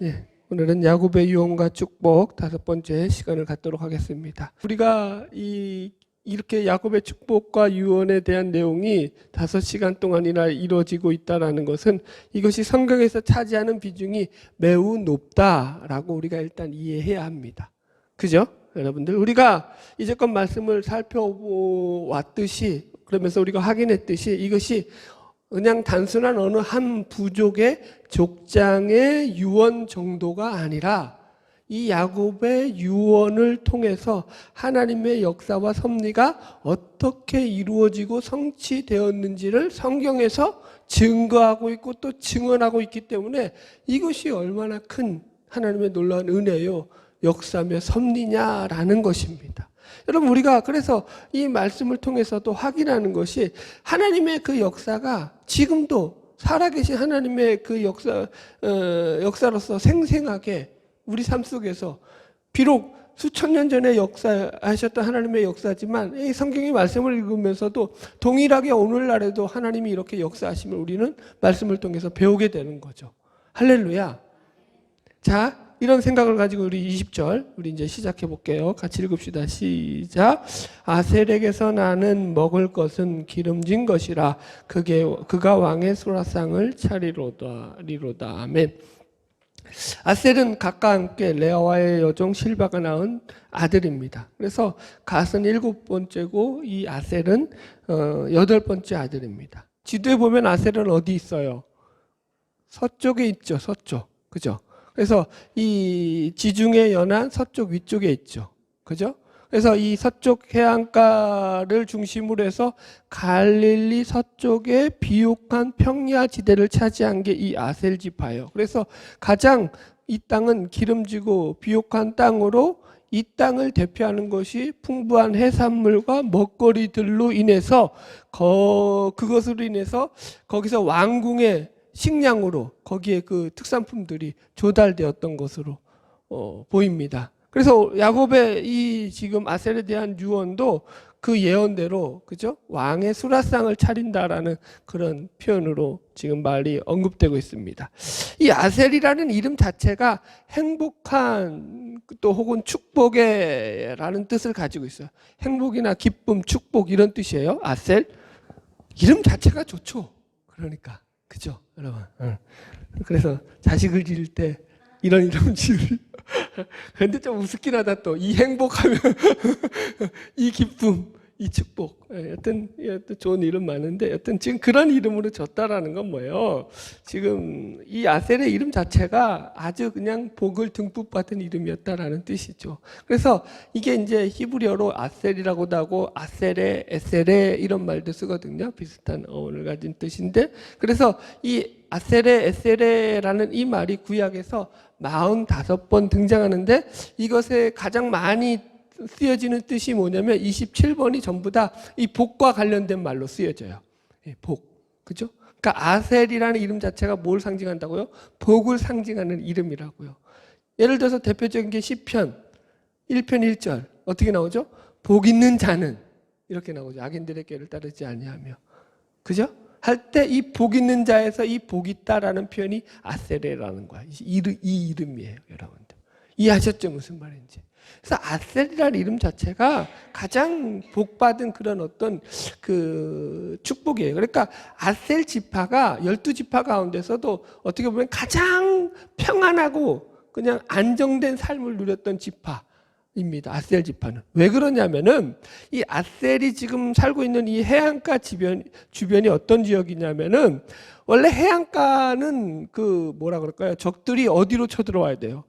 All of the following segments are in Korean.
예, 오늘은 야곱의 유언과 축복 5번째 시간을 갖도록 하겠습니다. 우리가 이렇게 야곱의 축복과 유언에 대한 내용이 5시간 동안이나 이루어지고 있다는 것은 이것이 성경에서 차지하는 비중이 매우 높다라고 우리가 일단 이해해야 합니다. 그죠? 여러분들, 우리가 이제껏 말씀을 살펴왔듯이, 그러면서 우리가 확인했듯이 이것이 그냥 단순한 어느 한 부족의 족장의 유언 정도가 아니라 이 야곱의 유언을 통해서 하나님의 역사와 섭리가 어떻게 이루어지고 성취되었는지를 성경에서 증거하고 있고 또 증언하고 있기 때문에 이것이 얼마나 큰 하나님의 놀라운 은혜요 역사며 섭리냐라는 것입니다. 여러분, 우리가 그래서 이 말씀을 통해서도 확인하는 것이 하나님의 그 역사가 지금도 살아계신 하나님의 그 역사로서 생생하게 우리 삶 속에서 비록 수천 년 전에 역사하셨던 하나님의 역사지만 이 성경의 말씀을 읽으면서도 동일하게 오늘날에도 하나님이 이렇게 역사하심을 우리는 말씀을 통해서 배우게 되는 거죠. 할렐루야. 자, 이런 생각을 가지고 우리 20절 우리 이제 시작해 볼게요. 같이 읽읍시다. 시작. 아셀에게서 나는 먹을 것은 기름진 것이라 그가 왕의 수라상을 차리로다. 아멘. 아셀은 각과 함께 레아와의 여종 실바가 낳은 아들입니다. 그래서 갓은 7번째고 이 아셀은 8번째 아들입니다. 지도에 보면 아셀은 어디 있어요? 서쪽에 있죠. 서쪽. 그죠? 그래서 이 지중해 연안 서쪽 위쪽에 있죠. 그죠? 그래서 이 서쪽 해안가를 중심으로 해서 갈릴리 서쪽의 비옥한 평야 지대를 차지한 게 이 아셀 지파예요. 그래서 가장 이 땅은 기름지고 비옥한 땅으로 이 땅을 대표하는 것이 풍부한 해산물과 먹거리들로 인해서 그것으로 인해서 거기서 왕궁의 식량으로 거기에 그 특산품들이 조달되었던 것으로 보입니다. 그래서 야곱의 이 지금 아셀에 대한 유언도 그 예언대로 그죠? 왕의 수라상을 차린다라는 그런 표현으로 지금 말이 언급되고 있습니다. 이 아셀이라는 이름 자체가 행복한 또 혹은 축복의라는 뜻을 가지고 있어요. 행복이나 기쁨, 축복 이런 뜻이에요. 아셀. 이름 자체가 좋죠. 그러니까. 그죠, 여러분? 그래서 자식을 지을 때 이런 이름 지으리. 그런데 좀 우습긴 하다 또. 이 행복하면 이 기쁨, 이 축복. 여튼 좋은 이름 많은데 여튼 지금 그런 이름으로 졌다라는 건 뭐예요? 지금 이 아셀의 이름 자체가 아주 그냥 복을 듬뿍 받은 이름이었다라는 뜻이죠. 그래서 이게 이제 히브리어로 아셀이라고도 하고 아셀에, 에셀에 이런 말도 쓰거든요. 비슷한 어원을 가진 뜻인데 그래서 이 아셀에, 에셀에라는 이 말이 구약에서 45번 등장하는데 이것에 가장 많이 쓰여지는 뜻이 뭐냐면 27번이 전부 다 이 복과 관련된 말로 쓰여져요. 복. 그죠? 그러니까 아셀이라는 이름 자체가 뭘 상징한다고요? 복을 상징하는 이름이라고요. 예를 들어서 대표적인 게 시편 1편 1절. 어떻게 나오죠? 복 있는 자는 이렇게 나오죠. 악인들의 꾀를 따르지 아니하며. 그죠? 할 때 이 복 있는 자에서 이 복 있다라는 표현이 아셀이라는 거야. 이 이름이에요, 여러분들. 이해하셨죠? 무슨 말인지. 그래서 아셀이라는 이름 자체가 가장 복받은 그런 어떤 그 축복이에요. 그러니까 아셀 지파가 12지파 가운데서도 어떻게 보면 가장 평안하고 그냥 안정된 삶을 누렸던 지파입니다. 아셀 지파는. 왜 그러냐면은 이 아셀이 지금 살고 있는 이 해안가 주변이 어떤 지역이냐면은 원래 해안가는 그 뭐라 그럴까요? 적들이 어디로 쳐들어와야 돼요?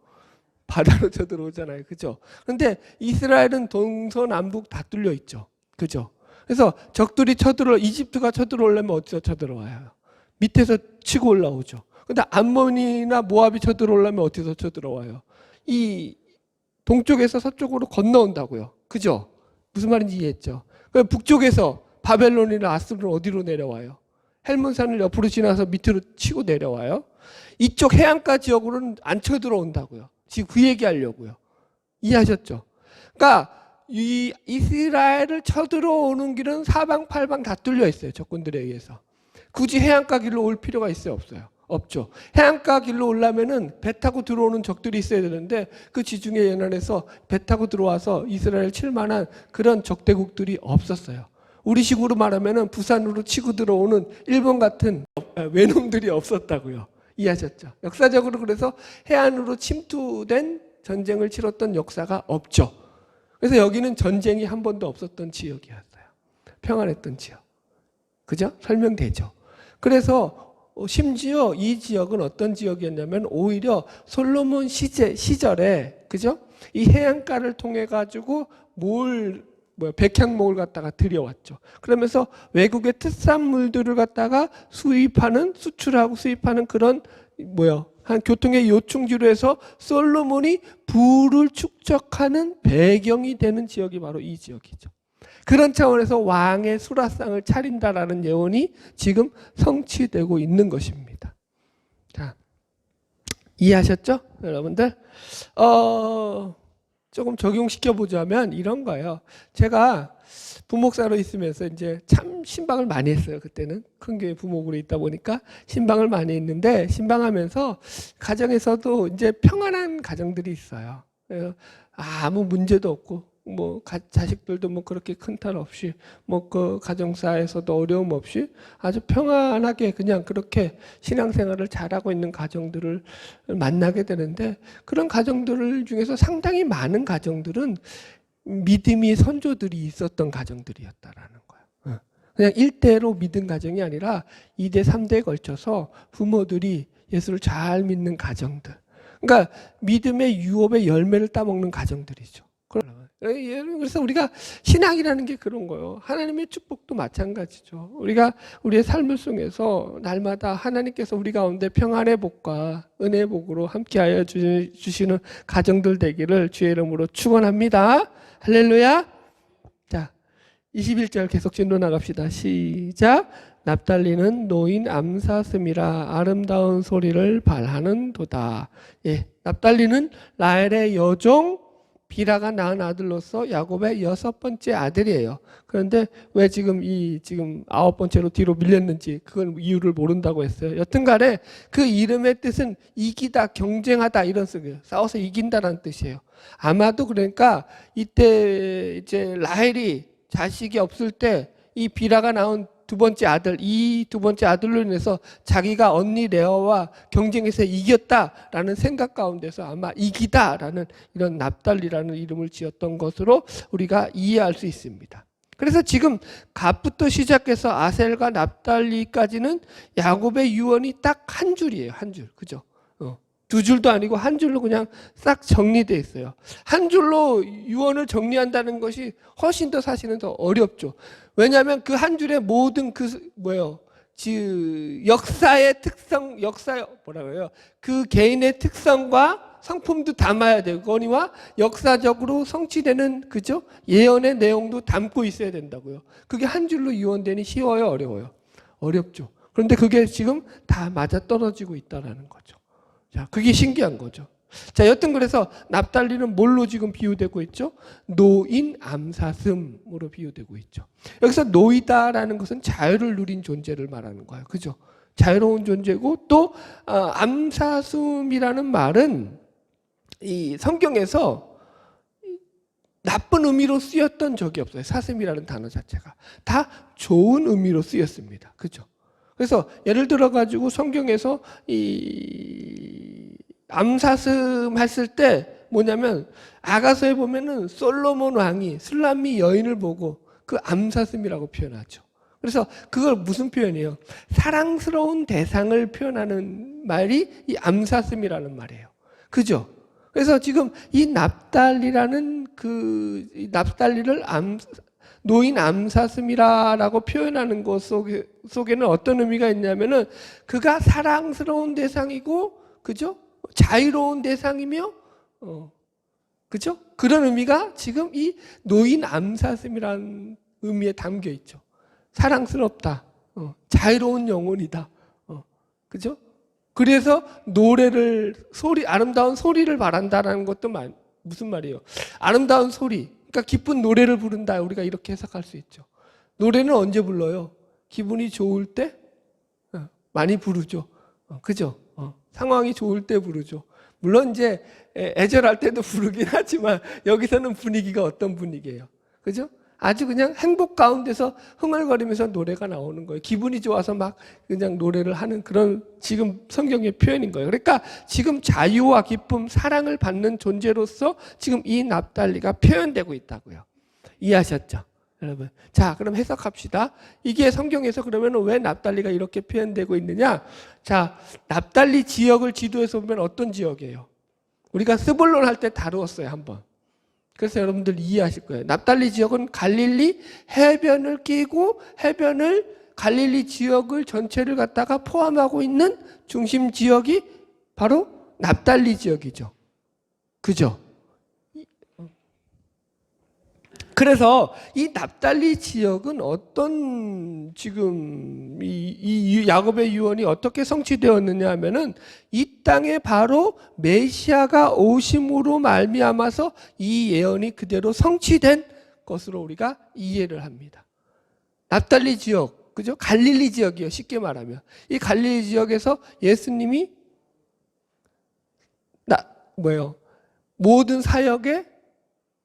바다로 쳐들어오잖아요. 그죠? 그런데 이스라엘은 동서남북 다 뚫려 있죠. 그죠? 그래서 적들이 이집트가 쳐들어오려면 어디서 쳐들어와요? 밑에서 치고 올라오죠. 근데 암몬이나 모압이 쳐들어오려면 어디서 쳐들어와요? 이 동쪽에서 서쪽으로 건너온다고요. 그죠? 무슨 말인지 이해했죠? 북쪽에서 바벨론이나 아수르는 어디로 내려와요? 헬몬산을 옆으로 지나서 밑으로 치고 내려와요. 이쪽 해안가 지역으로는 안 쳐들어온다고요. 지금 그 얘기하려고요. 이해하셨죠? 그러니까 이 이스라엘을 쳐들어오는 길은 사방팔방 다 뚫려 있어요. 적군들에 의해서. 굳이 해안가 길로 올 필요가 있어요? 없어요? 없죠. 해안가 길로 오려면은 배 타고 들어오는 적들이 있어야 되는데 그 지중해 연안에서 배 타고 들어와서 이스라엘 칠 만한 그런 적대국들이 없었어요. 우리식으로 말하면은 부산으로 치고 들어오는 일본 같은 외놈들이 없었다고요. 이해하셨죠? 역사적으로 그래서 해안으로 침투된 전쟁을 치렀던 역사가 없죠. 그래서 여기는 전쟁이 한 번도 없었던 지역이었어요. 평안했던 지역. 그죠? 설명되죠. 그래서 심지어 이 지역은 어떤 지역이었냐면 오히려 솔로몬 시절에 그죠? 이 해안가를 통해 가지고 백향목을 갖다가 들여왔죠. 그러면서 외국의 특산물들을 갖다가 수출하고 수입하는 그런 한 교통의 요충지로 해서 솔로몬이 부를 축적하는 배경이 되는 지역이 바로 이 지역이죠. 그런 차원에서 왕의 수라상을 차린다라는 예언이 지금 성취되고 있는 것입니다. 자, 이해하셨죠? 여러분들? 조금 적용시켜 보자면 이런 거예요. 제가 부목사로 있으면서 이제 참 신방을 많이 했어요. 그때는 큰 교회 부목으로 있다 보니까 신방을 많이 했는데 신방하면서 가정에서도 이제 평안한 가정들이 있어요. 아무 문제도 없고 자식들도 그렇게 큰 탈 없이 그 가정사에서도 어려움 없이 아주 평안하게 그냥 그렇게 신앙생활을 잘하고 있는 가정들을 만나게 되는데 그런 가정들 중에서 상당히 많은 가정들은 믿음이 선조들이 있었던 가정들이었다라는 거예요. 그냥 1대로 믿은 가정이 아니라 2대, 3대에 걸쳐서 부모들이 예수를 잘 믿는 가정들. 그러니까 믿음의 유업의 열매를 따먹는 가정들이죠. 그래서 우리가 신앙이라는 게 그런 거예요. 하나님의 축복도 마찬가지죠. 우리가 우리의 삶을 속에서 날마다 하나님께서 우리 가운데 평안의 복과 은혜의 복으로 함께하여 주시는 가정들 되기를 주의 이름으로 축원합니다. 할렐루야. 자, 21절 계속 진로 나갑시다. 시작. 납달리는 노인 암사슴이라 아름다운 소리를 발하는 도다. 예, 납달리는 라헬의 여종 비라가 낳은 아들로서 야곱의 6번째 아들이에요. 그런데 왜 지금 9번째로 뒤로 밀렸는지 그건 이유를 모른다고 했어요. 여튼간에 그 이름의 뜻은 이기다, 경쟁하다 이런 뜻이에요. 싸워서 이긴다라는 뜻이에요. 아마도 그러니까 이때 이제 라헬이 자식이 없을 때 이 비라가 낳은 두 번째 아들, 이 두 번째 아들로 인해서 자기가 언니 레아와 경쟁에서 이겼다라는 생각 가운데서 아마 이기다라는 이런 납달리라는 이름을 지었던 것으로 우리가 이해할 수 있습니다. 그래서 지금 갓부터 시작해서 아셀과 납달리까지는 야곱의 유언이 딱 한 줄이에요. 한 줄. 그죠? 두 줄도 아니고 한 줄로 그냥 싹 정리되어 있어요. 한 줄로 유언을 정리한다는 것이 훨씬 더 사실은 더 어렵죠. 왜냐하면 그 한 줄에 모든 역사의 특성, 그 개인의 특성과 성품도 담아야 되거니와 역사적으로 성취되는 그죠? 예언의 내용도 담고 있어야 된다고요. 그게 한 줄로 유언되니 쉬워요, 어려워요? 어렵죠. 그런데 그게 지금 다 맞아 떨어지고 있다라는 거죠. 자, 그게 신기한 거죠. 자, 여튼 그래서 납달리는 뭘로 지금 비유되고 있죠? 노인 암사슴으로 비유되고 있죠. 여기서 노이다라는 것은 자유를 누린 존재를 말하는 거예요. 그죠? 자유로운 존재고 또 암사슴이라는 말은 이 성경에서 나쁜 의미로 쓰였던 적이 없어요. 사슴이라는 단어 자체가 다 좋은 의미로 쓰였습니다. 그죠? 그래서 예를 들어 가지고 성경에서 이 암사슴 했을 때 뭐냐면 아가서에 보면은 솔로몬 왕이 술람미 여인을 보고 그 암사슴이라고 표현하죠. 그래서 그걸 무슨 표현이에요? 사랑스러운 대상을 표현하는 말이 이 암사슴이라는 말이에요. 그죠? 그래서 지금 이 납달리라는 납달리를 노인 암사슴이라고 표현하는 것 속에는 어떤 의미가 있냐면은 그가 사랑스러운 대상이고, 그죠? 자유로운 대상이며, 그죠? 그런 의미가 지금 이 노인 암사슴이라는 의미에 담겨 있죠. 사랑스럽다, 자유로운 영혼이다, 그죠? 그래서 아름다운 소리를 바란다라는 것도 무슨 말이에요? 아름다운 소리. 그러니까 기쁜 노래를 부른다. 우리가 이렇게 해석할 수 있죠. 노래는 언제 불러요? 기분이 좋을 때 많이 부르죠. 그죠? 상황이 좋을 때 부르죠. 물론 이제 애절할 때도 부르긴 하지만 여기서는 분위기가 어떤 분위기예요? 그죠? 아주 그냥 행복 가운데서 흥얼거리면서 노래가 나오는 거예요. 기분이 좋아서 막 그냥 노래를 하는 그런 지금 성경의 표현인 거예요. 그러니까 지금 자유와 기쁨, 사랑을 받는 존재로서 지금 이 납달리가 표현되고 있다고요. 이해하셨죠? 여러분. 자, 그럼 해석합시다. 이게 성경에서 그러면 왜 납달리가 이렇게 표현되고 있느냐? 자, 납달리 지역을 지도에서 보면 어떤 지역이에요? 우리가 스불론 할 때 다루었어요, 한번. 그래서 여러분들 이해하실 거예요. 납달리 지역은 갈릴리 해변을 끼고 갈릴리 지역을 전체를 갖다가 포함하고 있는 중심 지역이 바로 납달리 지역이죠. 그죠? 그래서 이 납달리 지역은 어떤 지금 이 야곱의 유언이 어떻게 성취되었느냐 하면은 이 땅에 바로 메시아가 오심으로 말미암아서 이 예언이 그대로 성취된 것으로 우리가 이해를 합니다. 납달리 지역, 그죠? 갈릴리 지역이요. 쉽게 말하면 이 갈릴리 지역에서 예수님이 모든 사역에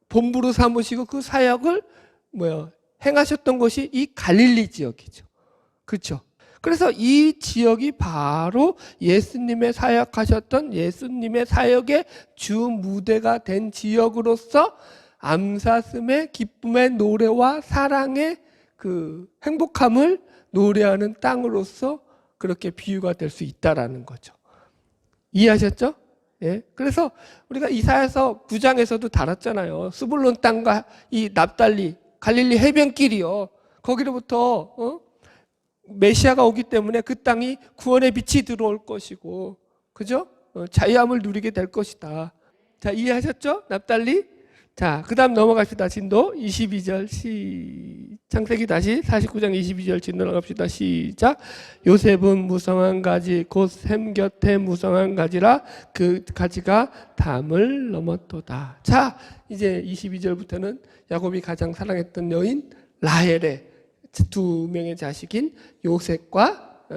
본부로 삼으시고 그 사역을 행하셨던 것이 이 갈릴리 지역이죠. 그렇죠? 그래서 이 지역이 바로 예수님의 사역하셨던 예수님의 사역의 주 무대가 된 지역으로서 암사슴의 기쁨의 노래와 사랑의 그 행복함을 노래하는 땅으로서 그렇게 비유가 될 수 있다라는 거죠. 이해하셨죠? 예. 그래서 우리가 이사야서 9장에서도 다뤘잖아요. 스불론 땅과 이 납달리 갈릴리 해변길이요. 거기로부터 메시아가 오기 때문에 그 땅이 구원의 빛이 들어올 것이고, 그죠? 자유함을 누리게 될 것이다. 자, 이해하셨죠? 납달리. 자, 그 다음 넘어갑시다. 진도 22절 창세기 다시 49장 22절 진도 나갑시다. 시작. 요셉은 무성한 가지 곧 샘 곁에 무성한 가지라 그 가지가 담을 넘었도다. 자, 이제 22절부터는 야곱이 가장 사랑했던 여인 라헬의 두 명의 자식인 요셉과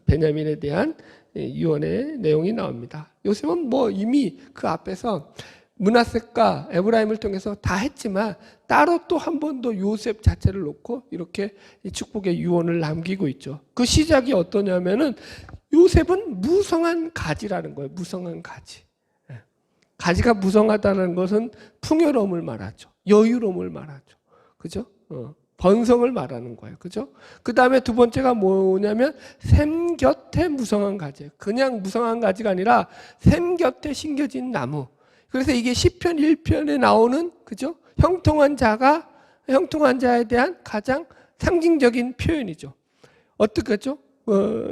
베냐민에 대한 유언의 내용이 나옵니다. 요셉은 이미 그 앞에서 므낫세과 에브라임을 통해서 다 했지만 따로 또 한 번 더 요셉 자체를 놓고 이렇게 축복의 유언을 남기고 있죠. 그 시작이 어떠냐면은 요셉은 무성한 가지라는 거예요. 무성한 가지. 가지가 무성하다는 것은 풍요로움을 말하죠. 여유로움을 말하죠. 그죠? 번성을 말하는 거예요. 그죠? 그 다음에 두 번째가 뭐냐면 샘 곁에 무성한 가지. 그냥 무성한 가지가 아니라 샘 곁에 심겨진 나무. 그래서 이게 시편 1편에 나오는, 그죠? 형통한 자에 대한 가장 상징적인 표현이죠. 어떻겠죠?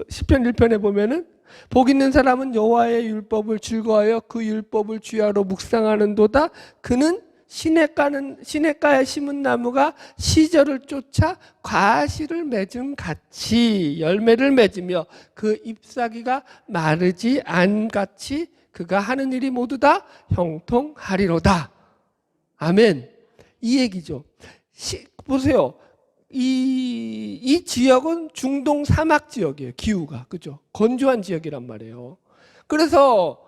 시편 1편에 보면은 복 있는 사람은 여호와의 율법을 즐거워하여 그 율법을 주야로 묵상하는도다. 그는 시냇가에 심은 나무가 시절을 쫓아 과실을 맺음 같이 열매를 맺으며 그 잎사귀가 마르지 않같이 그가 하는 일이 모두 다 형통하리로다. 아멘. 이 얘기죠. 보세요. 이 지역은 중동 사막 지역이에요. 기후가. 그죠? 건조한 지역이란 말이에요. 그래서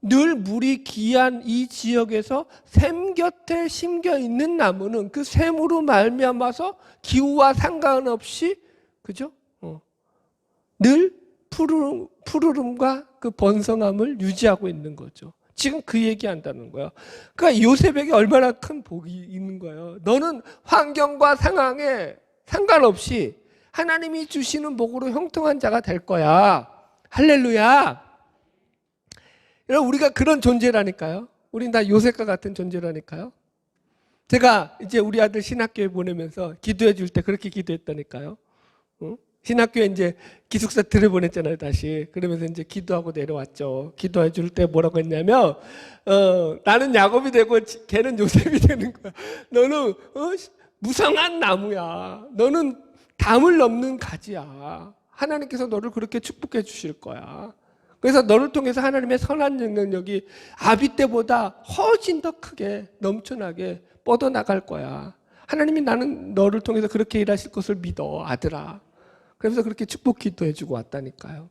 늘 물이 귀한 이 지역에서 샘 곁에 심겨 있는 나무는 그 샘으로 말미암아서 기후와 상관없이, 그죠? 늘 푸르름과 그 번성함을 유지하고 있는 거죠. 지금 그 얘기한다는 거예요. 그러니까 요셉에게 얼마나 큰 복이 있는 거예요. 너는 환경과 상황에 상관없이 하나님이 주시는 복으로 형통한 자가 될 거야. 할렐루야. 여러분, 우리가 그런 존재라니까요. 우린 다 요셉과 같은 존재라니까요. 제가 이제 우리 아들 신학교에 보내면서 기도해 줄 때 그렇게 기도했다니까요. 신학교에 이제 기숙사 들여보냈잖아요, 다시. 그러면서 이제 기도하고 내려왔죠. 기도해 줄 때 뭐라고 했냐면, 나는 야곱이 되고 걔는 요셉이 되는 거야. 너는, 무성한 나무야. 너는 담을 넘는 가지야. 하나님께서 너를 그렇게 축복해 주실 거야. 그래서 너를 통해서 하나님의 선한 영향력이 아비 때보다 훨씬 더 크게 넘쳐나게 뻗어나갈 거야. 하나님이 나는 너를 통해서 그렇게 일하실 것을 믿어, 아들아. 그래서 그렇게 축복 기도해주고 왔다니까요.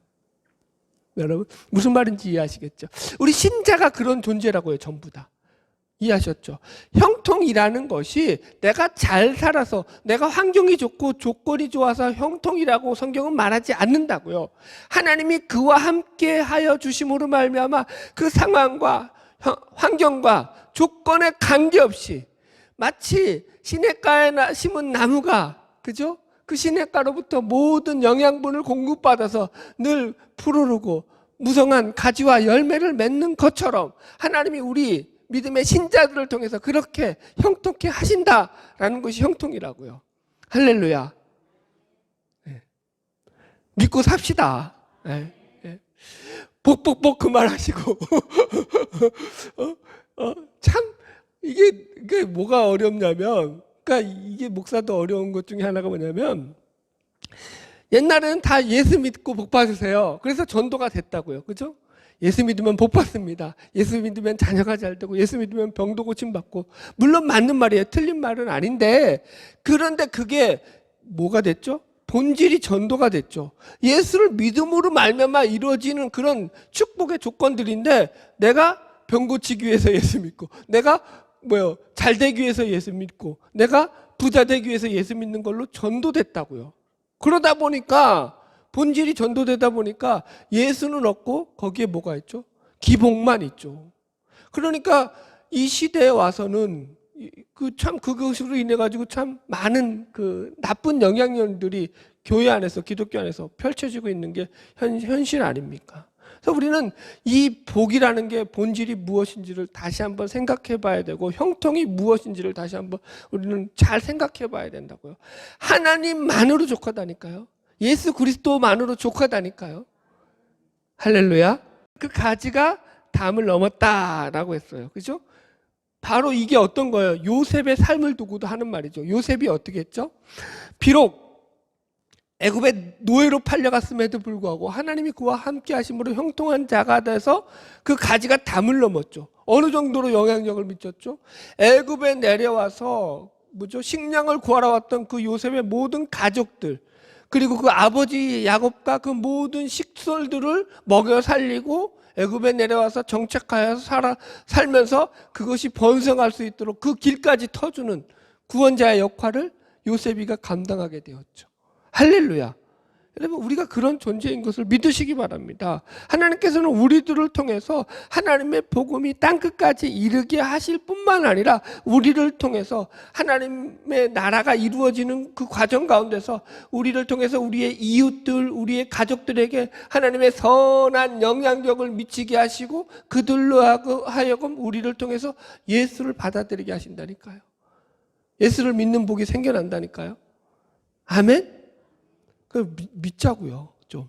여러분 무슨 말인지 이해하시겠죠? 우리 신자가 그런 존재라고요. 전부 다. 이해하셨죠? 형통이라는 것이 내가 잘 살아서 내가 환경이 좋고 조건이 좋아서 형통이라고 성경은 말하지 않는다고요. 하나님이 그와 함께 하여 주심으로 말미암아 그 상황과 환경과 조건에 관계없이 마치 시냇가에 심은 나무가, 그죠? 그 시냇가로부터 모든 영양분을 공급받아서 늘 푸르르고 무성한 가지와 열매를 맺는 것처럼 하나님이 우리 믿음의 신자들을 통해서 그렇게 형통케 하신다라는 것이 형통이라고요. 할렐루야. 네. 믿고 삽시다. 네. 네. 복복복 그만하시고 참 이게 뭐가 어렵냐면, 그러니까 이게 목사도 어려운 것 중에 하나가 뭐냐면, 옛날에는 다 예수 믿고 복 받으세요. 그래서 전도가 됐다고요. 그죠? 예수 믿으면 복 받습니다. 예수 믿으면 자녀가 잘 되고, 예수 믿으면 병도 고침받고. 물론 맞는 말이에요. 틀린 말은 아닌데, 그런데 그게 뭐가 됐죠? 본질이 전도가 됐죠. 예수를 믿음으로 말미암아 이루어지는 그런 축복의 조건들인데, 내가 병 고치기 위해서 예수 믿고, 내가 잘 되기 위해서 예수 믿고, 내가 부자 되기 위해서 예수 믿는 걸로 전도됐다고요. 그러다 보니까 본질이 전도되다 보니까 예수는 없고 거기에 뭐가 있죠? 기복만 있죠. 그러니까 이 시대에 와서는 그것으로 인해 가지고 참 많은 그 나쁜 영향력들이 교회 안에서, 기독교 안에서 펼쳐지고 있는 게 현실 아닙니까? 그래서 우리는 이 복이라는 게 본질이 무엇인지를 다시 한번 생각해 봐야 되고, 형통이 무엇인지를 다시 한번 우리는 잘 생각해 봐야 된다고요. 하나님만으로 족하다니까요. 예수 그리스도만으로 족하다니까요. 할렐루야. 그 가지가 담을 넘었다라고 했어요. 그죠? 바로 이게 어떤 거예요? 요셉의 삶을 두고도 하는 말이죠. 요셉이 어떻게 했죠? 비록 애굽의 노예로 팔려갔음에도 불구하고 하나님이 그와 함께 하심으로 형통한 자가 돼서 그 가지가 담을 넘었죠. 어느 정도로 영향력을 미쳤죠? 애굽에 내려와서 식량을 구하러 왔던 그 요셉의 모든 가족들, 그리고 그 아버지 야곱과 그 모든 식솔들을 먹여 살리고 애굽에 내려와서 정착하여서 살면서 그것이 번성할 수 있도록 그 길까지 터주는 구원자의 역할을 요셉이가 감당하게 되었죠. 할렐루야. 여러분, 우리가 그런 존재인 것을 믿으시기 바랍니다. 하나님께서는 우리들을 통해서 하나님의 복음이 땅끝까지 이르게 하실 뿐만 아니라 우리를 통해서 하나님의 나라가 이루어지는 그 과정 가운데서 우리를 통해서 우리의 이웃들, 우리의 가족들에게 하나님의 선한 영향력을 미치게 하시고 그들로 하여금 우리를 통해서 예수를 받아들이게 하신다니까요. 예수를 믿는 복이 생겨난다니까요. 아멘? 믿자고요, 좀.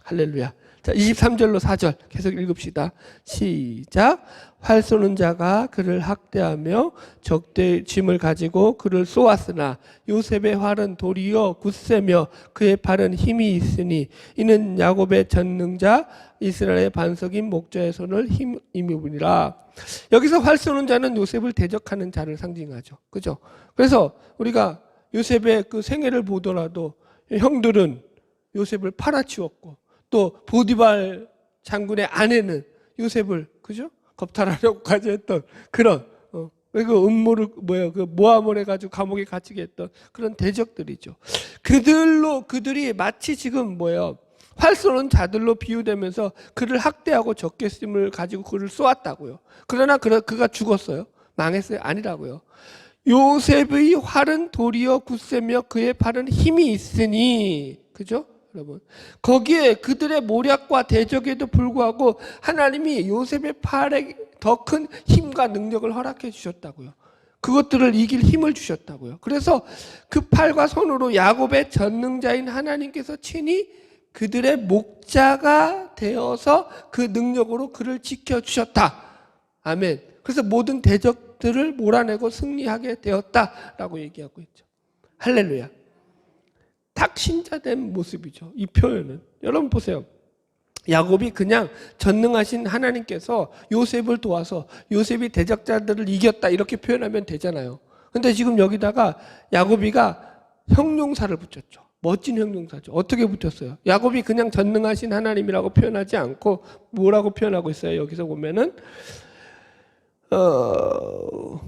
할렐루야. 자, 23절로 4절 계속 읽읍시다. 시작. 활 쏘는 자가 그를 학대하며 적대 짐을 가지고 그를 쏘았으나 요셉의 활은 도리어 굳세며 그의 팔은 힘이 있으니 이는 야곱의 전능자 이스라엘의 반석인 목자의 손을 힘입으니라. 여기서 활 쏘는 자는 요셉을 대적하는 자를 상징하죠. 그죠? 그래서 우리가 요셉의 그 생애를 보더라도 형들은 요셉을 팔아치웠고, 또 보디발 장군의 아내는 요셉을, 그죠? 겁탈하려고까지 했던 그런, 그 음모를, 그 모함을 해가지고 감옥에 갇히게 했던 그런 대적들이죠. 그들이 마치 지금 활 쏘는 자들로 비유되면서 그를 학대하고 적개심을 가지고 그를 쏘았다고요. 그러나 그가 죽었어요? 망했어요? 아니라고요. 요셉의 활은 도리어 굳세며 그의 팔은 힘이 있으니, 그죠? 여러분, 거기에 그들의 모략과 대적에도 불구하고 하나님이 요셉의 팔에 더 큰 힘과 능력을 허락해 주셨다고요. 그것들을 이길 힘을 주셨다고요. 그래서 그 팔과 손으로 야곱의 전능자인 하나님께서 친히 그들의 목자가 되어서 그 능력으로 그를 지켜주셨다. 아멘. 그래서 모든 대적들을 몰아내고 승리하게 되었다라고 얘기하고 있죠. 할렐루야. 딱 신자된 모습이죠. 이 표현은. 여러분 보세요. 야곱이 그냥 전능하신 하나님께서 요셉을 도와서 요셉이 대적자들을 이겼다 이렇게 표현하면 되잖아요. 근데 지금 여기다가 야곱이가 형용사를 붙였죠. 멋진 형용사죠. 어떻게 붙였어요? 야곱이 그냥 전능하신 하나님이라고 표현하지 않고 뭐라고 표현하고 있어요? 여기서 보면은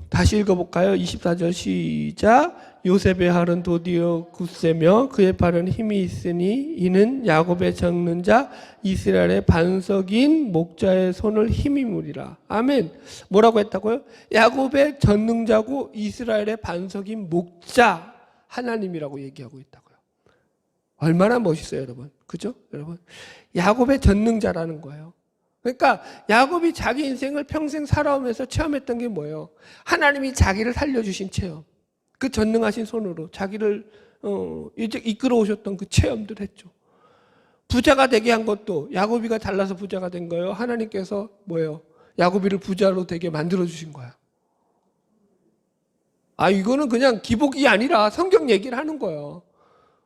다시 읽어볼까요? 24절 시작. 요셉의 팔은 도디어 굳세며 그의 팔은 힘이 있으니 이는 야곱의 적는 자 이스라엘의 반석인 목자의 손을 힘이무리라. 아멘. 뭐라고 했다고요? 야곱의 전능자고 이스라엘의 반석인 목자 하나님이라고 얘기하고 있다고요. 얼마나 멋있어요, 여러분. 그죠? 여러분. 야곱의 전능자라는 거예요. 그러니까 야곱이 자기 인생을 평생 살아오면서 체험했던 게 뭐예요? 하나님이 자기를 살려주신 체험. 그 전능하신 손으로 자기를 이제 이끌어 오셨던 그 체험들 했죠. 부자가 되게 한 것도 야곱이가 잘나서 부자가 된 거예요? 하나님께서 뭐예요? 야곱이를 부자로 되게 만들어 주신 거야. 이거는 그냥 기복이 아니라 성경 얘기를 하는 거예요.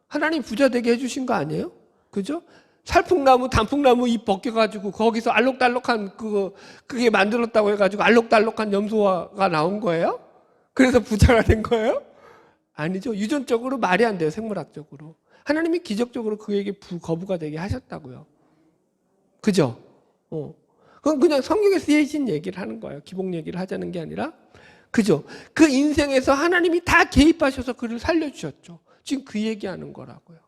하나님 부자 되게 해주신 거 아니에요? 그죠? 살풍나무, 단풍나무 잎 벗겨가지고 거기서 알록달록한 그게 만들었다고 해가지고 알록달록한 염소가 나온 거예요? 그래서 부자가 된 거예요? 아니죠. 유전적으로 말이 안 돼요. 생물학적으로. 하나님이 기적적으로 그에게 거부가 되게 하셨다고요. 그죠? 그건 그냥 성경에 쓰여진 얘기를 하는 거예요. 기복 얘기를 하자는 게 아니라. 그죠? 그 인생에서 하나님이 다 개입하셔서 그를 살려주셨죠. 지금 그 얘기하는 거라고요.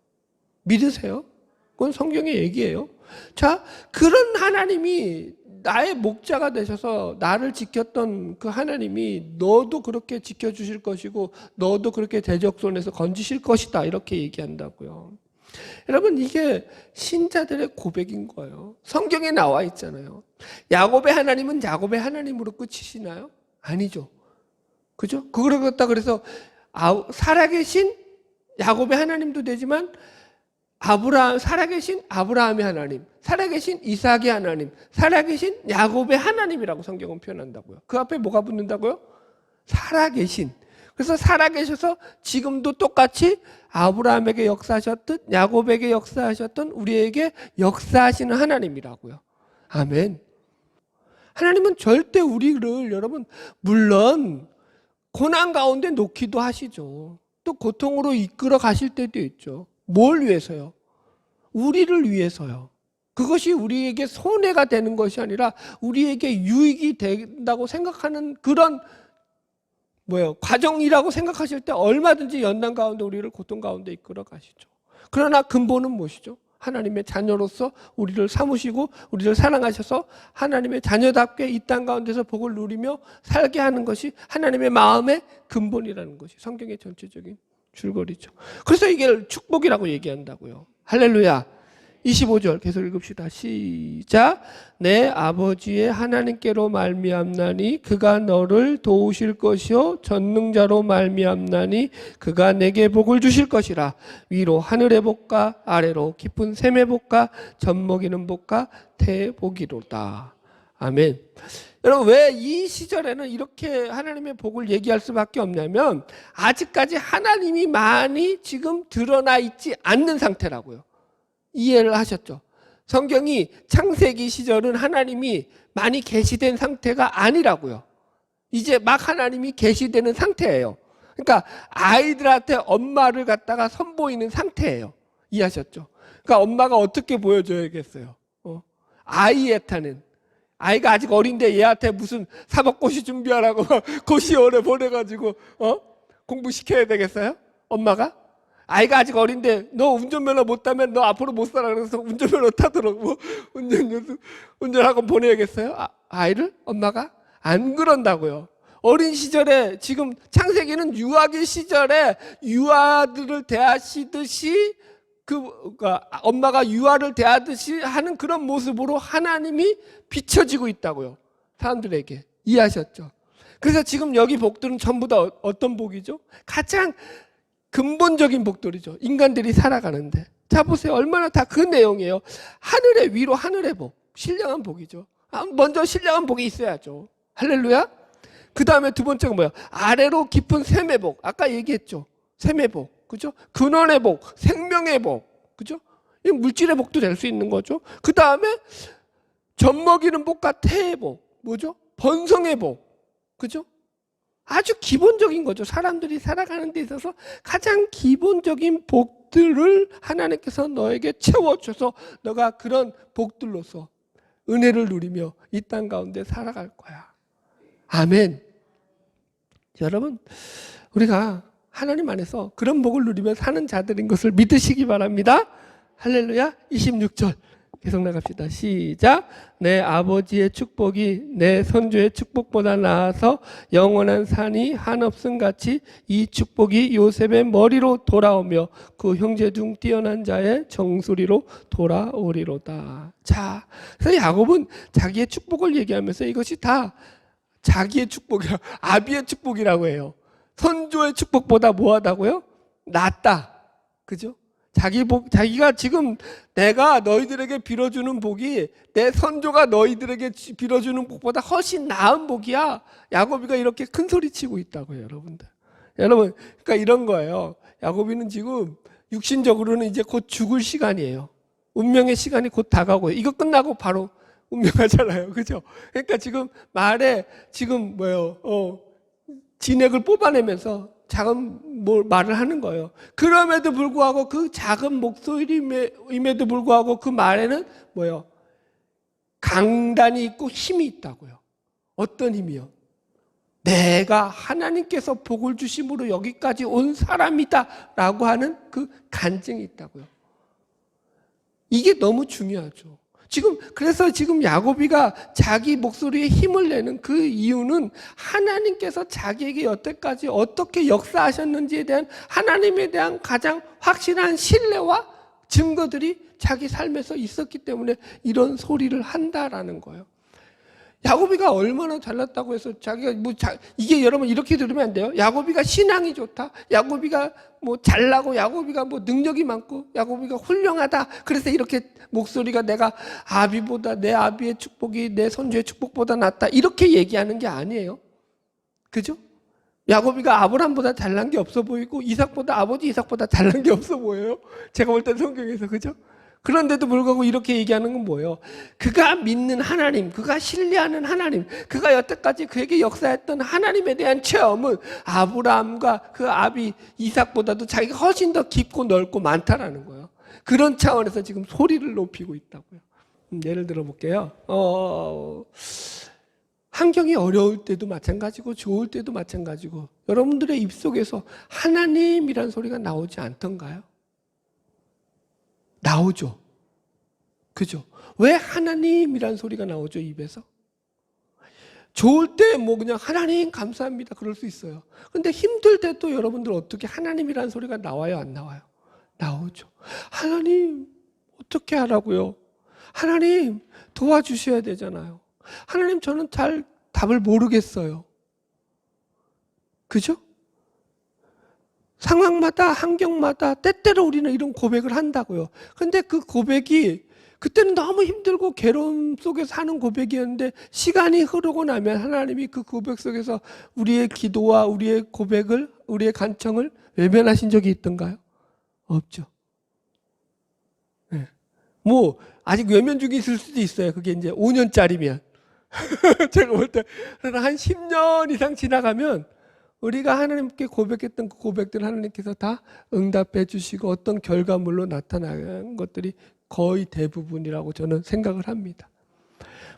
믿으세요? 그건 성경의 얘기예요. 자, 그런 하나님이 나의 목자가 되셔서 나를 지켰던 그 하나님이 너도 그렇게 지켜주실 것이고 너도 그렇게 대적손에서 건지실 것이다 이렇게 얘기한다고요. 여러분 이게 신자들의 고백인 거예요. 성경에 나와 있잖아요. 야곱의 하나님은 야곱의 하나님으로 끝이시나요? 아니죠. 그죠? 그걸 갖다 그래서 살아계신 야곱의 하나님도 되지만 살아계신 아브라함의 하나님, 살아계신 이삭의 하나님, 살아계신 야곱의 하나님이라고 성경은 표현한다고요. 그 앞에 뭐가 붙는다고요? 살아계신. 그래서 살아계셔서 지금도 똑같이 아브라함에게 역사하셨듯 야곱에게 역사하셨던 우리에게 역사하시는 하나님이라고요. 아멘. 하나님은 절대 우리를 여러분 물론 고난 가운데 놓기도 하시죠. 또 고통으로 이끌어 가실 때도 있죠. 뭘 위해서요? 우리를 위해서요. 그것이 우리에게 손해가 되는 것이 아니라 우리에게 유익이 된다고 생각하는 그런 과정이라고 생각하실 때 얼마든지 연단 가운데 우리를 고통 가운데 이끌어 가시죠. 그러나 근본은 무엇이죠? 하나님의 자녀로서 우리를 삼으시고 우리를 사랑하셔서 하나님의 자녀답게 이 땅 가운데서 복을 누리며 살게 하는 것이 하나님의 마음의 근본이라는 것이 성경의 전체적인 줄거리죠. 그래서 이게 축복이라고 얘기한다고요. 할렐루야. 25절 계속 읽읍시다. 시작. 내 아버지의 하나님께로 말미암나니 그가 너를 도우실 것이요 전능자로 말미암나니 그가 내게 복을 주실 것이라. 위로 하늘의 복과 아래로 깊은 샘의 복과 젖먹이는 복과 태의 복이로다. 아멘. 여러분 왜 이 시절에는 이렇게 하나님의 복을 얘기할 수밖에 없냐면 아직까지 하나님이 많이 지금 드러나 있지 않는 상태라고요. 이해를 하셨죠? 성경이 창세기 시절은 하나님이 많이 계시된 상태가 아니라고요. 이제 막 하나님이 계시되는 상태예요. 그러니까 아이들한테 엄마를 갖다가 선보이는 상태예요. 이해하셨죠? 그러니까 엄마가 어떻게 보여줘야겠어요? 아이한테는 아이가 아직 어린데 얘한테 무슨 사법고시 준비하라고 고시원에 보내가지고 공부시켜야 되겠어요? 엄마가? 아이가 아직 어린데 너 운전면허 못 따면 너 앞으로 못 살아 그래서 운전면허 타도록 운전학원 보내야겠어요? 아이를? 엄마가? 안 그런다고요. 어린 시절에 지금 창세기는 유아기 시절에 유아들을 대하시듯이 엄마가 유아를 대하듯이 하는 그런 모습으로 하나님이 비춰지고 있다고요. 사람들에게. 이해하셨죠? 그래서 지금 여기 복들은 전부 다 어떤 복이죠? 가장 근본적인 복들이죠. 인간들이 살아가는데. 자 보세요. 얼마나 다 그 내용이에요. 하늘의 위로 하늘의 복. 신령한 복이죠. 먼저 신령한 복이 있어야죠. 할렐루야. 그 다음에 두 번째가 뭐야? 아래로 깊은 샘의 복. 아까 얘기했죠. 샘의 복. 그죠? 근원의 복, 생명의 복, 그죠? 이 물질의 복도 될 수 있는 거죠. 그 다음에 젖먹이는 복과 태의 복, 뭐죠? 번성의 복, 그죠? 아주 기본적인 거죠. 사람들이 살아가는 데 있어서 가장 기본적인 복들을 하나님께서 너에게 채워줘서 너가 그런 복들로서 은혜를 누리며 이 땅 가운데 살아갈 거야. 아멘. 여러분, 우리가 하나님 안에서 그런 복을 누리며 사는 자들인 것을 믿으시기 바랍니다. 할렐루야. 26절 계속 나갑시다. 시작. 내 아버지의 축복이 내 선조의 축복보다 나아서 영원한 산이 한없음 같이 이 축복이 요셉의 머리로 돌아오며 그 형제 중 뛰어난 자의 정수리로 돌아오리로다. 자, 그래서 야곱은 자기의 축복을 얘기하면서 이것이 다 자기의 축복이라, 아비의 축복이라고 해요. 선조의 축복보다 뭐하다고요? 낫다. 그죠? 자기가 지금 내가 너희들에게 빌어주는 복이 내 선조가 너희들에게 빌어주는 복보다 훨씬 나은 복이야. 야곱이가 이렇게 큰 소리 치고 있다고요, 여러분들. 여러분, 그러니까 이런 거예요. 야곱이는 지금 육신적으로는 이제 곧 죽을 시간이에요. 운명의 시간이 곧 다가고요. 이거 끝나고 바로 운명하잖아요. 그죠? 그러니까 지금 말에 지금 진액을 뽑아내면서 작은 말을 하는 거예요. 그럼에도 불구하고 그 작은 목소리임에도 불구하고 그 말에는 강단이 있고 힘이 있다고요. 어떤 힘이요? 내가 하나님께서 복을 주심으로 여기까지 온 사람이다 라고 하는 그 간증이 있다고요. 이게 너무 중요하죠. 그래서 지금 야곱이가 자기 목소리에 힘을 내는 그 이유는 하나님께서 자기에게 여태까지 어떻게 역사하셨는지에 대한 하나님에 대한 가장 확실한 신뢰와 증거들이 자기 삶에서 있었기 때문에 이런 소리를 한다라는 거예요. 야곱이가 얼마나 잘났다고 해서 자기가 이게 여러분 이렇게 들으면 안 돼요. 야곱이가 신앙이 좋다. 야곱이가 잘나고 야곱이가 능력이 많고 야곱이가 훌륭하다. 그래서 이렇게 목소리가 내가 아비보다 내 아비의 축복이 내 선조의 축복보다 낫다. 이렇게 얘기하는 게 아니에요. 그죠? 야곱이가 아브람보다 잘난 게 없어 보이고 아버지 이삭보다 잘난 게 없어 보여요. 제가 볼 때 성경에서. 그죠? 그런데도 불구하고 이렇게 얘기하는 건 뭐예요? 그가 믿는 하나님, 그가 신뢰하는 하나님, 그가 여태까지 그에게 역사했던 하나님에 대한 체험은 아브라함과 그 아비 이삭보다도 자기가 훨씬 더 깊고 넓고 많다라는 거예요. 그런 차원에서 지금 소리를 높이고 있다고요. 예를 들어 볼게요. 환경이 어려울 때도 마찬가지고 좋을 때도 마찬가지고 여러분들의 입속에서 하나님이란 소리가 나오지 않던가요? 나오죠. 그죠? 왜 하나님이란 소리가 나오죠, 입에서? 좋을 때 그냥 하나님 감사합니다. 그럴 수 있어요. 근데 힘들 때 또 여러분들 어떻게 하나님이란 소리가 나와요, 안 나와요? 나오죠. 하나님, 어떻게 하라고요? 하나님, 도와주셔야 되잖아요. 하나님, 저는 잘 답을 모르겠어요. 그죠? 상황마다 환경마다 때때로 우리는 이런 고백을 한다고요. 그런데 그 고백이 그때는 너무 힘들고 괴로움 속에서 하는 고백이었는데 시간이 흐르고 나면 하나님이 그 고백 속에서 우리의 기도와 우리의 고백을, 우리의 간청을 외면하신 적이 있던가요? 없죠. 네. 아직 외면 중에 있을 수도 있어요. 그게 이제 5년짜리면. 제가 볼 때 한 10년 이상 지나가면 우리가 하나님께 고백했던 그 고백들 하나님께서 다 응답해 주시고 어떤 결과물로 나타나는 것들이 거의 대부분이라고 저는 생각을 합니다.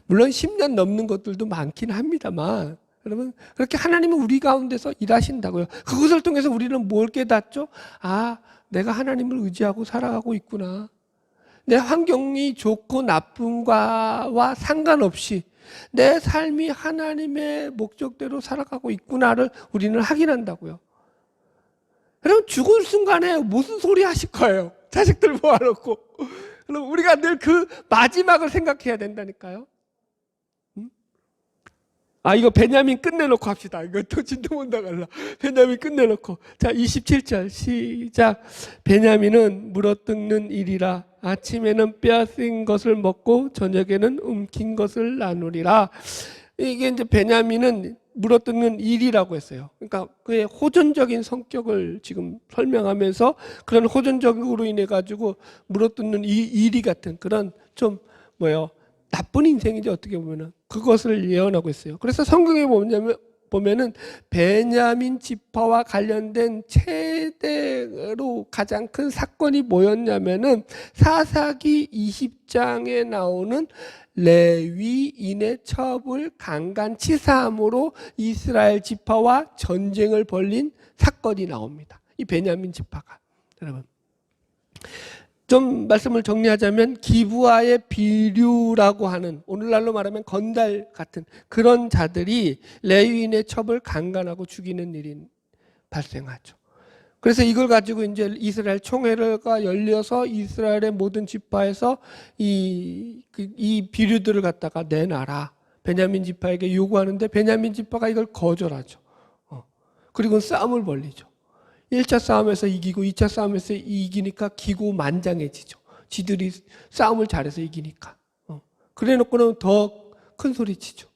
물론 10년 넘는 것들도 많긴 합니다만 여러분 그렇게 하나님은 우리 가운데서 일하신다고요. 그것을 통해서 우리는 뭘 깨닫죠? 내가 하나님을 의지하고 살아가고 있구나. 내 환경이 좋고 나쁨과 상관없이 내 삶이 하나님의 목적대로 살아가고 있구나를 우리는 확인한다고요. 여러분 죽을 순간에 무슨 소리 하실 거예요? 자식들 모아놓고. 그럼 우리가 늘 그 마지막을 생각해야 된다니까요. 이거 베냐민 끝내놓고 합시다. 이거 또 진도 못 나갈라. 베냐민 끝내놓고. 자, 27절 시작. 베냐민은 물어뜯는 일이라 아침에는 빼앗은 것을 먹고 저녁에는 움킨 것을 나누리라. 이게 이제 베냐민은 물어뜯는 일이라고 했어요. 그러니까 그의 호전적인 성격을 지금 설명하면서 그런 호전적으로 인해 가지고 물어뜯는 이 일이 같은 그런 좀 나쁜 인생이죠. 어떻게 보면은 그것을 예언하고 있어요. 그래서 성경에 보면은 베냐민 지파와 관련된 최대로 가장 큰 사건이 뭐였냐면은 사사기 20장에 나오는 레위인의 첩을 강간치사함으로 이스라엘 지파와 전쟁을 벌린 사건이 나옵니다. 이 베냐민 지파가. 여러분, 좀 말씀을 정리하자면 기브아의 비류라고 하는, 오늘날로 말하면 건달 같은 그런 자들이 레위인의 첩을 강간하고 죽이는 일이 발생하죠. 그래서 이걸 가지고 이제 이스라엘 총회가 열려서 이스라엘의 모든 지파에서 이 비류들을 갖다가 내놔라, 베냐민 지파에게 요구하는데 베냐민 지파가 이걸 거절하죠. 그리고 싸움을 벌리죠. 1차 싸움에서 이기고 2차 싸움에서 이기니까 기고만장해지죠. 지들이 싸움을 잘해서 이기니까. 그래 놓고는 더 큰 소리 치죠.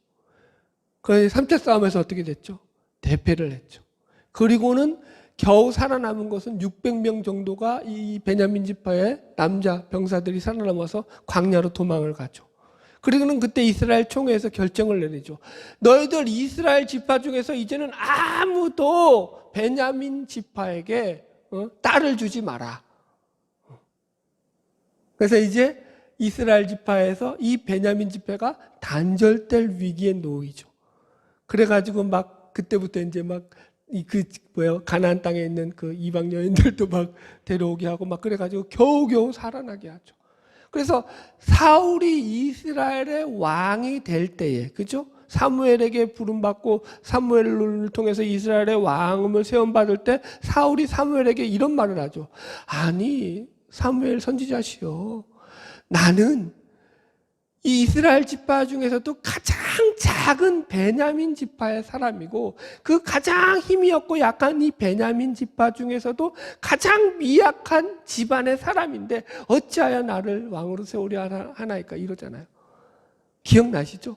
그래서 3차 싸움에서 어떻게 됐죠? 대패를 했죠. 그리고는 겨우 살아남은 것은 600명 정도가 이 베냐민 지파의 남자 병사들이 살아남아서 광야로 도망을 가죠. 그리고는 그때 이스라엘 총회에서 결정을 내리죠. 너희들 이스라엘 지파 중에서 이제는 아무도 베냐민 지파에게 딸을 주지 마라. 그래서 이제 이스라엘 지파에서 이 베냐민 지파가 단절될 위기에 놓이죠. 그래가지고 막 그때부터 이제 막 가나안 땅에 있는 그 이방 여인들도 막 데려오게 하고 막 그래가지고 겨우겨우 살아나게 하죠. 그래서 사울이 이스라엘의 왕이 될 때에, 그죠? 사무엘에게 부름받고 사무엘을 통해서 이스라엘의 왕을 세움받을 때 사울이 사무엘에게 이런 말을 하죠. 아니, 사무엘 선지자시여, 나는 이 이스라엘 지파 중에서도 가장 작은 베냐민 지파의 사람이고 그 가장 힘이 없고 약한 이 베냐민 지파 중에서도 가장 미약한 집안의 사람인데 어찌하여 나를 왕으로 세우려 하나이까, 이러잖아요. 기억나시죠?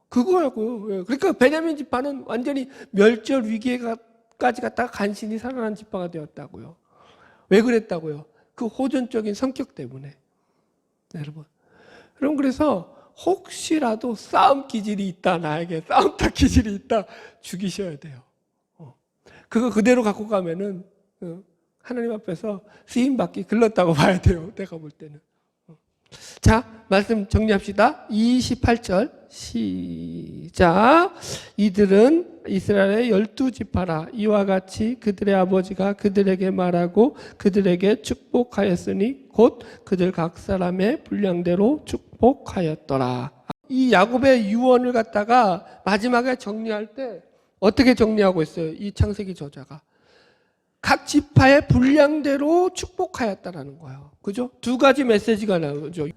그거라고요. 그러니까 베냐민 지파는 완전히 멸절 위기에까지 갔다가 간신히 살아난 지파가 되었다고요. 왜 그랬다고요? 그 호전적인 성격 때문에. 네, 여러분. 그럼 그래서 혹시라도 싸움 기질이 있다, 나에게 싸움타 기질이 있다, 죽이셔야 돼요. 그거 그대로 갖고 가면은 하나님 앞에서 쓰임 받기 글렀다고 봐야 돼요. 내가 볼 때는. 자, 말씀 정리합시다. 28절 시작. 이들은 이스라엘의 12지파라. 이와 같이 그들의 아버지가 그들에게 말하고 그들에게 축복하였으니 곧 그들 각 사람의 분량대로 축복하였더라. 이 야곱의 유언을 갖다가 마지막에 정리할 때 어떻게 정리하고 있어요? 이 창세기 저자가 각 지파의 분량대로 축복하였다라는 거예요. 그죠? 두 가지 메시지가 나오죠.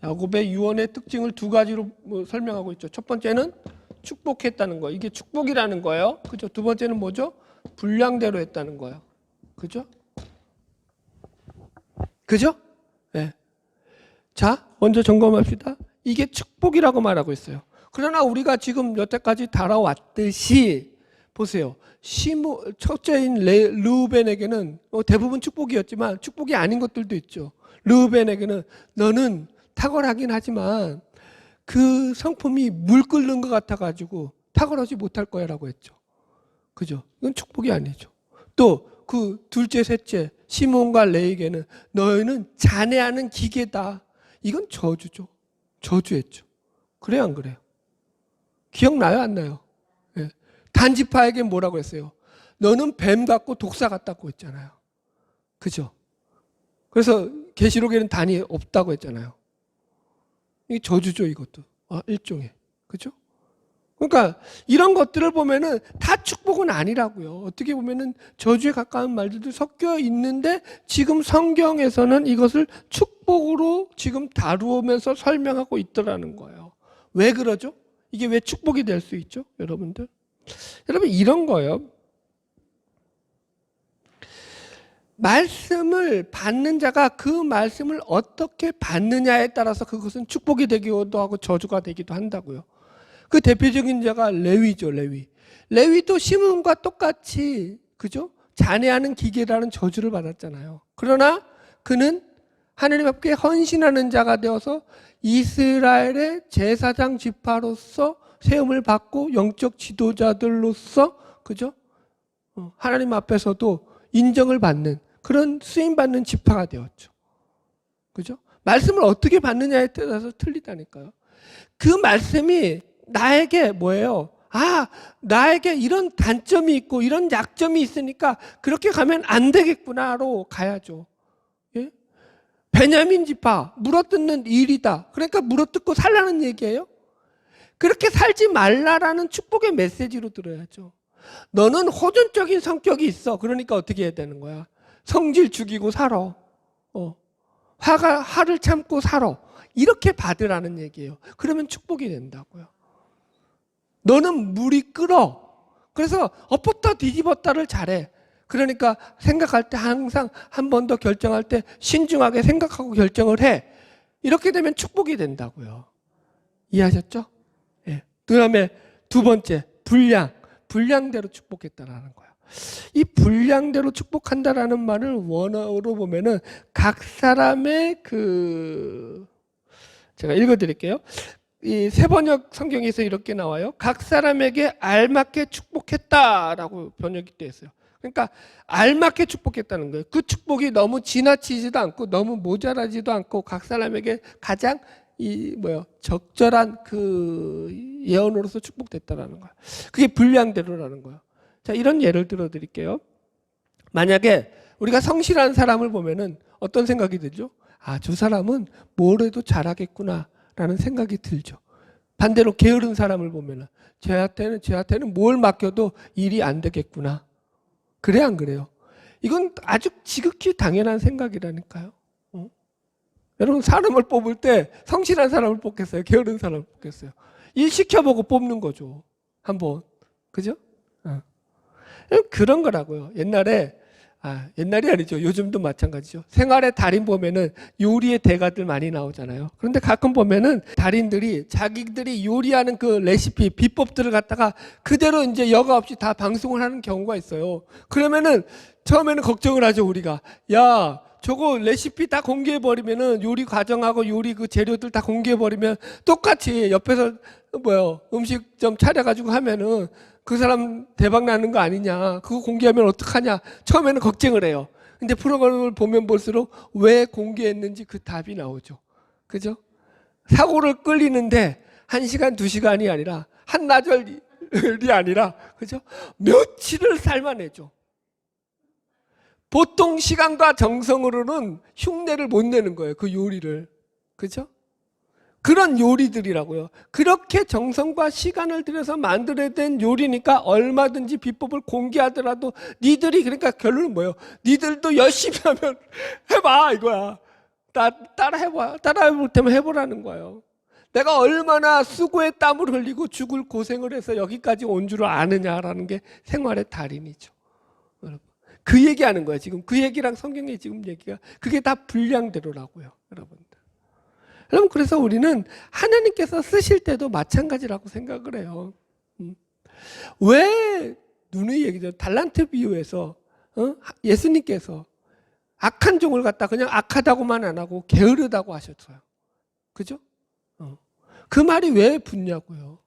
야곱의 유언의 특징을 두 가지로 설명하고 있죠. 첫 번째는 축복했다는 거. 이게 축복이라는 거예요. 그죠? 두 번째는 뭐죠? 분량대로 했다는 거예요. 그죠? 그죠? 네. 자, 먼저 점검합시다. 이게 축복이라고 말하고 있어요. 그러나 우리가 지금 여태까지 달아왔듯이 보세요. 첫째인 르우벤에게는 대부분 축복이었지만 축복이 아닌 것들도 있죠. 르우벤에게는 너는 탁월하긴 하지만 그 성품이 물 끓는 것 같아가지고 탁월하지 못할 거야 라고 했죠. 그죠? 이건 축복이 아니죠. 또 그 둘째, 셋째 시몬과 레이에게는 너희는 잔해하는 기계다. 이건 저주죠. 저주했죠. 그래요, 안 그래요? 기억나요, 안 나요? 네. 단지파에게 뭐라고 했어요? 너는 뱀 같고 독사 같다고 했잖아요. 그죠? 그래서 계시록에는 단이 없다고 했잖아요. 이게 저주죠, 이것도. 일종의. 그죠? 그러니까 이런 것들을 보면은 다 축복은 아니라고요. 어떻게 보면은 저주에 가까운 말들도 섞여 있는데 지금 성경에서는 이것을 축복으로 지금 다루면서 설명하고 있더라는 거예요. 왜 그러죠? 이게 왜 축복이 될 수 있죠? 여러분들. 여러분, 이런 거예요. 말씀을 받는 자가 그 말씀을 어떻게 받느냐에 따라서 그것은 축복이 되기도 하고 저주가 되기도 한다고요. 그 대표적인 자가 레위죠, 레위. 레위도 시므온과 똑같이, 그죠? 잔해하는 기계라는 저주를 받았잖아요. 그러나 그는 하나님 앞에 헌신하는 자가 되어서 이스라엘의 제사장 지파로서 세움을 받고 영적 지도자들로서 그죠? 하나님 앞에서도 인정을 받는 그런 쓰임 받는 지파가 되었죠. 그죠? 말씀을 어떻게 받느냐에 따라서 틀리다니까요. 그 말씀이 나에게 뭐예요? 아, 나에게 이런 단점이 있고 이런 약점이 있으니까 그렇게 가면 안 되겠구나로 가야죠. 예? 베냐민 지파 물어뜯는 일이다. 그러니까 물어뜯고 살라는 얘기예요. 그렇게 살지 말라라는 축복의 메시지로 들어야죠. 너는 호전적인 성격이 있어. 그러니까 어떻게 해야 되는 거야? 성질 죽이고 살아. 화를 참고 살아. 이렇게 받으라는 얘기예요. 그러면 축복이 된다고요. 너는 물이 끓어. 그래서 엎었다 뒤집었다를 잘해. 그러니까 생각할 때 항상 한 번 더 결정할 때 신중하게 생각하고 결정을 해. 이렇게 되면 축복이 된다고요. 이해하셨죠? 예. 그다음에 두 번째, 분량대로 축복했다라는 거예요. 이 분량대로 축복한다라는 말을 원어로 보면은 각 사람의 제가 읽어드릴게요. 이 세번역 성경에서 이렇게 나와요. 각 사람에게 알맞게 축복했다라고 번역이 되어 있어요. 그러니까 알맞게 축복했다는 거예요. 그 축복이 너무 지나치지도 않고 너무 모자라지도 않고 각 사람에게 가장 적절한 그 예언으로서 축복됐다라는 거예요. 그게 분량대로라는 거예요. 자, 이런 예를 들어 드릴게요. 만약에 우리가 성실한 사람을 보면은 어떤 생각이 들죠? 아, 저 사람은 뭘 해도 잘하겠구나라는 생각이 들죠. 반대로 게으른 사람을 보면은 쟤한테는 뭘 맡겨도 일이 안 되겠구나. 그래 안 그래요? 이건 아주 지극히 당연한 생각이라니까요. 여러분 사람을 뽑을 때 성실한 사람을 뽑겠어요? 게으른 사람을 뽑겠어요? 일 시켜보고 뽑는 거죠. 한번. 그죠? 그런 거라고요. 옛날이 아니죠. 요즘도 마찬가지죠. 생활의 달인 보면은 요리의 대가들 많이 나오잖아요. 그런데 가끔 보면은 달인들이 자기들이 요리하는 그 레시피, 비법들을 갖다가 그대로 이제 여과 없이 다 방송을 하는 경우가 있어요. 그러면은 처음에는 걱정을 하죠, 우리가. 야, 저거 레시피 다 공개해버리면은 요리 과정하고 요리 그 재료들 다 공개해버리면 똑같이 옆에서 음식점 차려가지고 하면은 그 사람 대박 나는 거 아니냐. 그거 공개하면 어떡하냐. 처음에는 걱정을 해요. 근데 프로그램을 보면 볼수록 왜 공개했는지 그 답이 나오죠. 그죠? 사고를 끌리는데 1시간, 2시간이 아니라 한나절이 아니라 그죠? 며칠을 삶아내죠. 보통 시간과 정성으로는 흉내를 못 내는 거예요. 그 요리를. 그죠? 그런 요리들이라고요. 그렇게 정성과 시간을 들여서 만들어낸 요리니까 얼마든지 비법을 공개하더라도 니들이 그러니까 결론은 뭐예요? 니들도 열심히 하면 해봐 이거야. 따라해볼 테면 해보라는 거예요. 내가 얼마나 수고의 땀을 흘리고 죽을 고생을 해서 여기까지 온 줄 아느냐라는 게 생활의 달인이죠. 여러분. 그 얘기하는 거예요. 지금 그 얘기랑 성경의 지금 얘기가 그게 다 분량대로라고요. 여러분. 여러분 그래서 우리는 하나님께서 쓰실 때도 마찬가지라고 생각을 해요. 왜 누누이 얘기죠. 달란트 비유에서 예수님께서 악한 종을 갖다 그냥 악하다고만 안 하고 게으르다고 하셨어요. 그죠? 그 말이 왜 붙냐고요.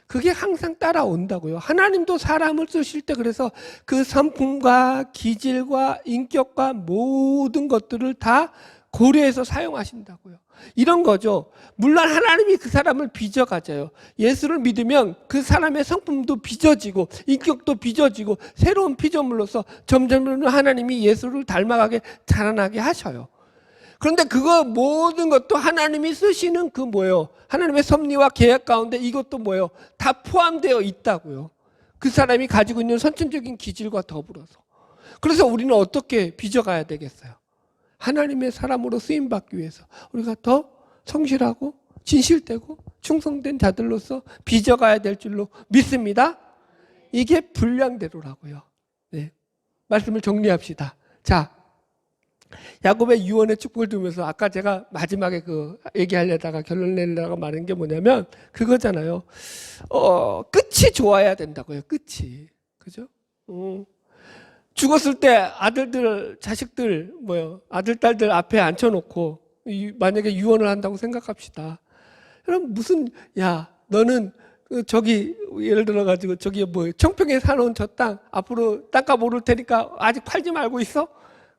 그게 항상 따라온다고요. 하나님도 사람을 쓰실 때 그래서 그 성품과 기질과 인격과 모든 것들을 다 고려해서 사용하신다고요. 이런 거죠. 물론 하나님이 그 사람을 빚어가져요. 예수를 믿으면 그 사람의 성품도 빚어지고 인격도 빚어지고 새로운 피조물로서 점점 하나님이 예수를 닮아가게 자라나게 하셔요. 그런데 그거 모든 것도 하나님이 쓰시는 그 하나님의 섭리와 계획 가운데 이것도 다 포함되어 있다고요. 그 사람이 가지고 있는 선천적인 기질과 더불어서. 그래서 우리는 어떻게 빚어가야 되겠어요? 하나님의 사람으로 쓰임받기 위해서 우리가 더 성실하고 진실되고 충성된 자들로서 빚어가야 될 줄로 믿습니다. 이게 분량대로라고요. 네. 말씀을 정리합시다. 자, 야곱의 유언의 축복을 두면서 아까 제가 마지막에 얘기하려다가 결론 내려다가 말한 게 뭐냐면 그거잖아요. 끝이 좋아야 된다고요. 끝이. 그죠? 죽었을 때 아들들, 자식들, 아들, 딸들 앞에 앉혀놓고 만약에 유언을 한다고 생각합시다. 그럼 너는 저기 예를 들어 가지고 저기 뭐 청평에 사놓은 저 땅 앞으로 땅값 오를 테니까 아직 팔지 말고 있어?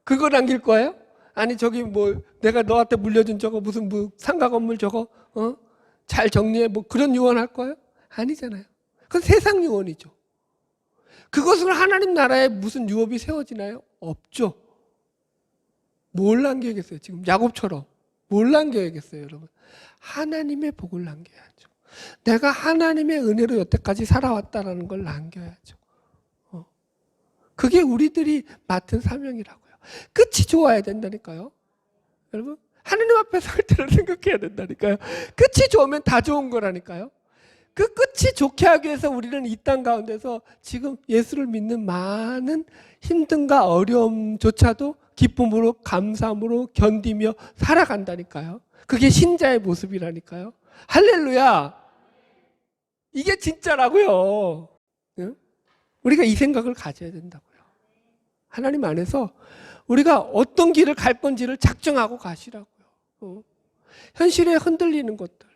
그거 남길 거예요? 아니 저기 뭐 내가 너한테 물려준 저거 무슨 뭐 상가 건물 저거 잘 정리해 뭐 그런 유언할 거예요? 아니잖아요. 그건 세상 유언이죠. 그것을 하나님 나라에 무슨 유업이 세워지나요? 없죠. 뭘 남겨야겠어요? 지금 야곱처럼 뭘 남겨야겠어요, 여러분? 하나님의 복을 남겨야죠. 내가 하나님의 은혜로 여태까지 살아왔다라는 걸 남겨야죠. 그게 우리들이 맡은 사명이라고요. 끝이 좋아야 된다니까요. 여러분, 하나님 앞에 설 때를 생각해야 된다니까요. 끝이 좋으면 다 좋은 거라니까요. 그 끝이 좋게 하기 위해서 우리는 이 땅 가운데서 지금 예수를 믿는 많은 힘듦과 어려움조차도 기쁨으로 감사함으로 견디며 살아간다니까요. 그게 신자의 모습이라니까요. 할렐루야. 이게 진짜라고요. 응? 우리가 이 생각을 가져야 된다고요. 하나님 안에서 우리가 어떤 길을 갈 건지를 작정하고 가시라고요. 현실에 흔들리는 것들,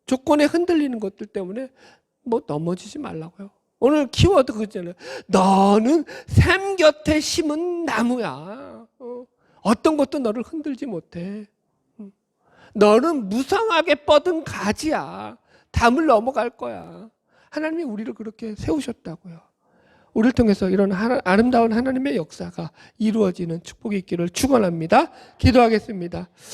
조건에 흔들리는 것들 때문에 뭐 넘어지지 말라고요. 오늘 키워드 그거잖아요. 너는 샘 곁에 심은 나무야. 어떤 것도 너를 흔들지 못해. 너는 무성하게 뻗은 가지야. 담을 넘어갈 거야. 하나님이 우리를 그렇게 세우셨다고요. 우리를 통해서 이런 아름다운 하나님의 역사가 이루어지는 축복이 있기를 축원합니다. 기도하겠습니다.